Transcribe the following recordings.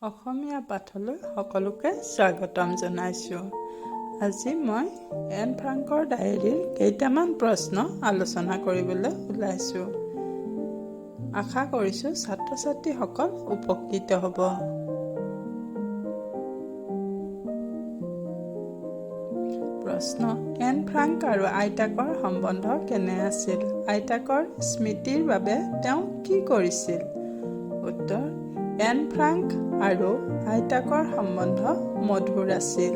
অসমীয়া পাঠলৈ সকলোকে স্বাগতম জনাইছোঁ। আজি মই এন ফ্ৰাংকৰ ডায়েৰীৰ কেইটামান প্ৰশ্ন আলোচনা কৰিবলৈ ওলাইছোঁ। আশা কৰিছোঁ ছাত্ৰ ছাত্ৰীসকল উপকৃত হ'ব। প্ৰশ্ন: এন ফ্ৰাংক আৰু আইতাকৰ সম্বন্ধ কেনে আছিল? আইতাকৰ স্মৃতিৰ বাবে তেওঁ কি কৰিছিল? উত্তৰ: এন ফ্ৰাংক আৰু আইতাকৰ সম্বন্ধ মধুৰ আছিল।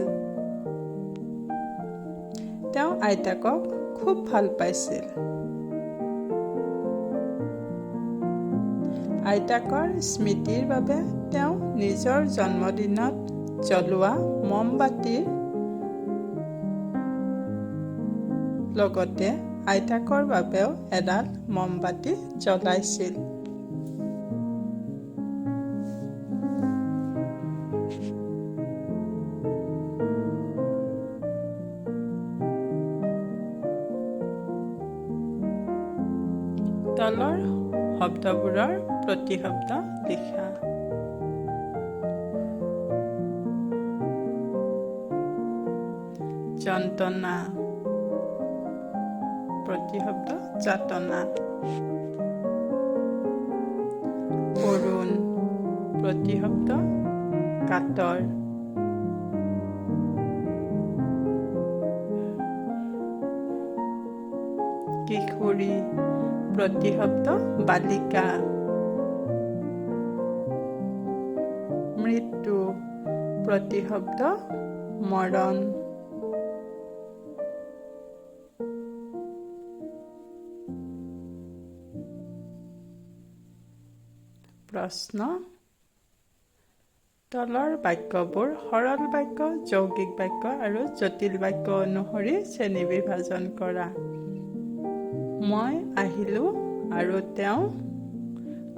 তেওঁ আইতাকক খুব ভাল পাইছিল। আইতাকৰ স্মৃতিৰ বাবে তেওঁ নিজৰ জন্মদিনত জ্বলোৱা মমবাতিৰ লগতে আইতাকৰ বাবেও এডাল মমবাতি জ্বলাইছিল। তলৰ শব্দবোৰৰ প্ৰতিশব্দ লিখা। যন্ত্ৰণা, প্ৰতিশব্দ যাতনা। অৰুণ, প্ৰতিশব্দ কাতৰ। কিশোৰী, প্ৰতিশব্দ বালিকা। মৃত্যু, প্ৰতিশব্দ মৰণ। প্ৰশ্ন: তলৰ বাক্যবোৰ সৰল বাক্য, যৌগিক বাক্য আৰু জটিল বাক্য অনুসৰি শ্ৰেণীবিভাজন কৰা। মই আহিলোঁ আৰু তেওঁ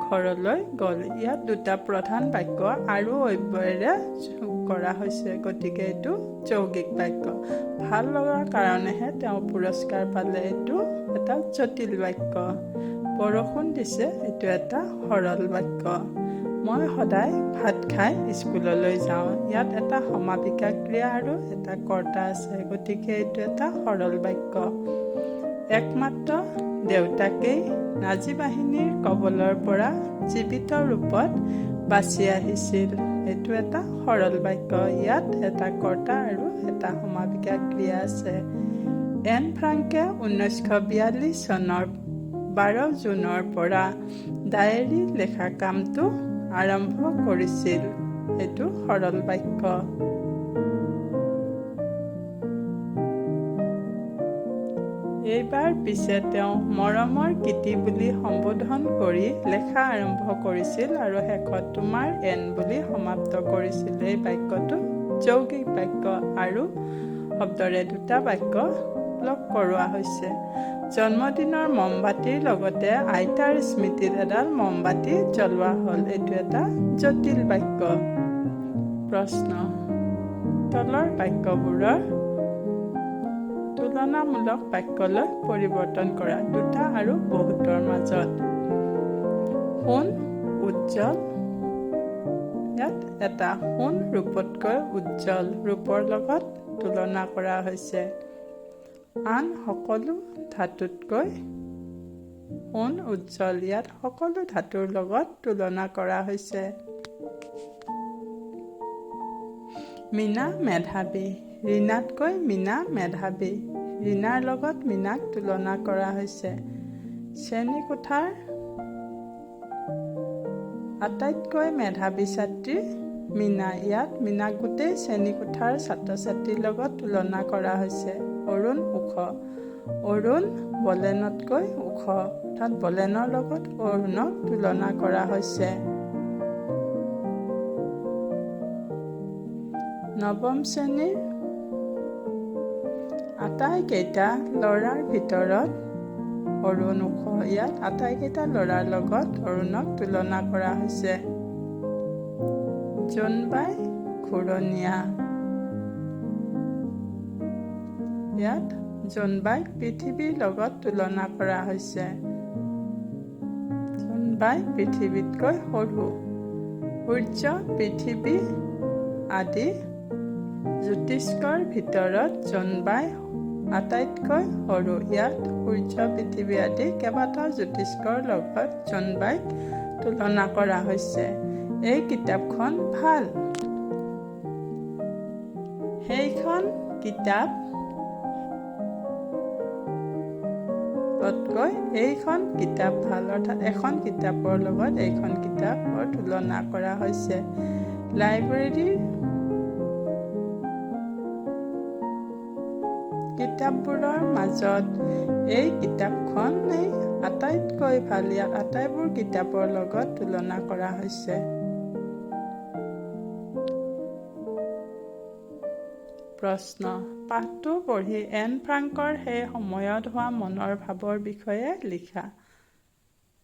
ঘৰলৈ গ'ল। ইয়াত দুটা প্ৰধান বাক্য আৰু অব্যয়েৰে যোগ কৰা হৈছে, গতিকে এইটো যৌগিক বাক্য। ভাল লগাৰ কাৰণেহে তেওঁ পুৰস্কাৰ পালে, এইটো এটা জটিল বাক্য। বৰষুণ দিছে, এইটো এটা সৰল বাক্য। মই সদায় ভাত খাই স্কুললৈ যাওঁ। ইয়াত এটা সমাপিকা ক্ৰিয়া আৰু এটা কৰ্তা আছে, গতিকে এইটো এটা সৰল বাক্য। একমাত্ৰ দেউতাকেই নাজী বাহিনীৰ কবলৰ পৰা জীৱিত ৰূপত বাচি আহিছিল, এইটো এটা সৰল বাক্য। ইয়াত এটা কৰ্তা আৰু এটা সমাপিকা ক্ৰিয়া আছে। এন ফ্ৰাংকে 1942 চনৰ 12 জুনৰ পৰা ডায়েৰী লেখা কামটো আৰম্ভ কৰিছিল, এইটো সৰল বাক্য। এইবাৰ পিছে তেওঁ মৰমৰ কীৰ্তি বুলি সম্বোধন কৰি লেখা আৰম্ভ কৰিছিল আৰু শেষত তোমাৰ এন বুলি সমাপ্ত কৰিছিল। এই বাক্যটো যৌগিক বাক্য আৰু শব্দৰে দুটা বাক্য লগ কৰোৱা হৈছে। জন্মদিনৰ মমবাতিৰ লগতে আইতাৰ স্মৃতিত এডাল মমবাতি জ্বলোৱা হ'ল, এইটো এটা জটিল বাক্য। প্ৰশ্ন: তলৰ বাক্যবোৰৰ তুলনামূলক বাক্যলৈ পৰিৱৰ্তন কৰা, দুটা আৰু বহুতৰ মাজত। সোণ উজ্জ্বল, ইয়াত এটা সোণ ৰূপতকৈ উজ্জ্বল, ৰূপৰ লগত তুলনা কৰা হৈছে। আন সকলো ধাতুতকৈ সোণ উজ্জ্বল, ইয়াত সকলো ধাতুৰ লগত তুলনা কৰা হৈছে। মীনা মেধাৱী, ৰীণাতকৈ মীনা মেধাৱী, ৰীণাৰ লগত মীনাক তুলনা কৰা হৈছে। শ্ৰেণীকোঠাৰ আটাইতকৈ মেধাৱী ছাত্ৰী মীনা, ইয়াত মীনাক গোটেই শ্ৰেণীকোঠাৰ ছাত্ৰ ছাত্ৰীৰ লগত তুলনা কৰা হৈছে। অৰুণ ওখ, অৰুণ বলেনতকৈ ওখ, অৰ্থাৎ বলেনৰ লগত অৰুণক তুলনা কৰা হৈছে। নৱম শ্ৰেণীৰ আটাইকেইটা ল'ৰাৰ ভিতৰত অৰুণ ওখ, ইয়াত আটাইকেইটা ল'ৰাৰ লগত অৰুণক তুলনা কৰা হৈছে। জোনবাই ঘূৰণীয়া, ইয়াত জোনবাইক পৃথিৱীৰ লগত তুলনা কৰা হৈছে। জোনবাই পৃথিৱীতকৈ সৰু। সূৰ্য, পৃথিৱী আদি জ্যোতিষ্কৰ ভিতৰত জোনবাই আটাইতকৈ সৰু। ইয়াত সূৰ্য, পৃথিৱী আদি কেইবাটাও জ্যোতিষ্কৰ লগত জোনবাইক তুলনা কৰা হৈছে। এই কিতাপখন ভাল। সেইখন কিতাপতকৈ এইখন কিতাপ ভাল। অৰ্থাৎ এখন কিতাপৰ লগত এইখন কিতাপৰ তুলনা কৰা হৈছে। লাইব্ৰেৰীৰ কিতাপবোৰৰ মাজত এই কিতাপখনেই আটাইতকৈ ভাল। ইয়াত আটাইবোৰ কিতাপৰ লগত তুলনা কৰা হৈছে। প্ৰশ্ন: পাঠটো পঢ়ি এন ফ্ৰাংকৰ সেই সময়ত হোৱা মনৰ ভাৱৰ বিষয়ে লিখা।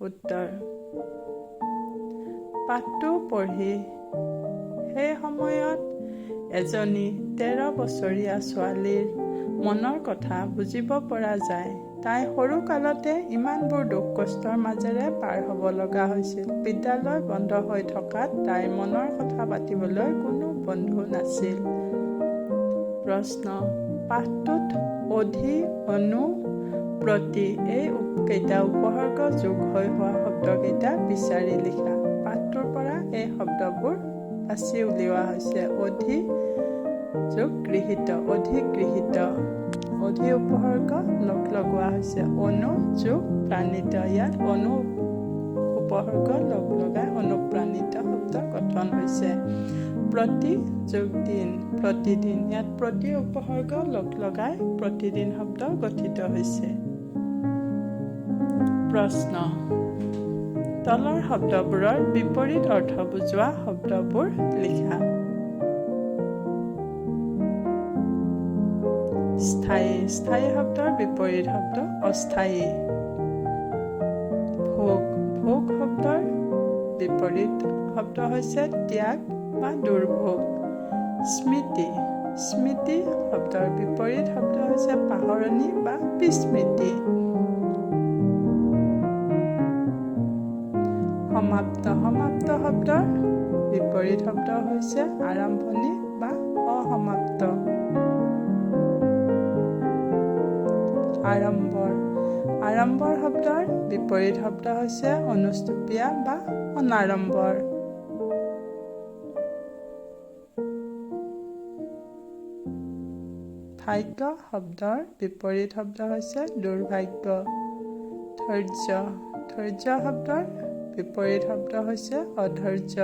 উত্তৰ: পাঠটো পঢ়ি সেই সময়ত এজনী 13 বছৰীয়া ছোৱালীৰ মনৰ কথা বুজিব পৰা যায়। তাই সৰু কালতে ইমানবোৰ দুখ কষ্টৰ মাজেৰে পাৰ হ'ব লগা হৈছিল। বিদ্যালয় বন্ধ হৈ থকাত তাইৰ মনৰ কথা পাতিবলৈ কোনো বন্ধু নাছিল। প্ৰশ্ন: পাঠটোত অধি, অনু, প্ৰতি এই কেইটা উপসৰ্গ যোগ হৈ হোৱা শব্দকেইটা বিচাৰি লিখা। পাঠটোৰ পৰা এই শব্দবোৰ বাছি উলিওৱা হৈছে। অধি যোগ গৃহীত, অধিগৃহীত, অধি উপসৰ্গ লগোৱা হৈছে। অনু যোগ প্ৰাণিত, ইয়াত অনু উপসৰ্গ লগাই অনুপ্ৰাণিত শব্দ গঠন হৈছে। প্ৰতি যোগ দিন, প্ৰতিদিন, ইয়াত প্ৰতি উপসৰ্গ লগাই প্ৰতিদিন শব্দ গঠিত হৈছে। প্ৰশ্ন: তলৰ শব্দবোৰৰ বিপৰীত অৰ্থ বুজোৱা শব্দবোৰ লিখা। স্থায়ী, স্থায়ী শব্দৰ বিপৰীত শব্দ অস্থায়ী। ভোগ, ভোগ শব্দৰ বিপৰীত শব্দ হৈছে ত্যাগ বা দুৰ্ভোগ। স্মৃতি, স্মৃতি শব্দৰ বিপৰীত শব্দ হৈছে পাহৰণি বা বিস্মৃতি। সমাপ্ত, সমাপ্ত শব্দৰ বিপৰীত শব্দ হৈছে আৰম্ভণি বা অসমাপ্ত। আড়ম্বৰ, আড়ম্বৰ শব্দৰ বিপৰীত শব্দ হৈছে অনুষ্টুপীয়া বা অনাড়ম্বৰ। ভাগ্য শব্দৰ বিপৰীত শব্দ হৈছে দুৰ্ভাগ্য। ধৈৰ্য, ধৈৰ্য শব্দৰ বিপৰীত শব্দ হৈছে অধৈৰ্য।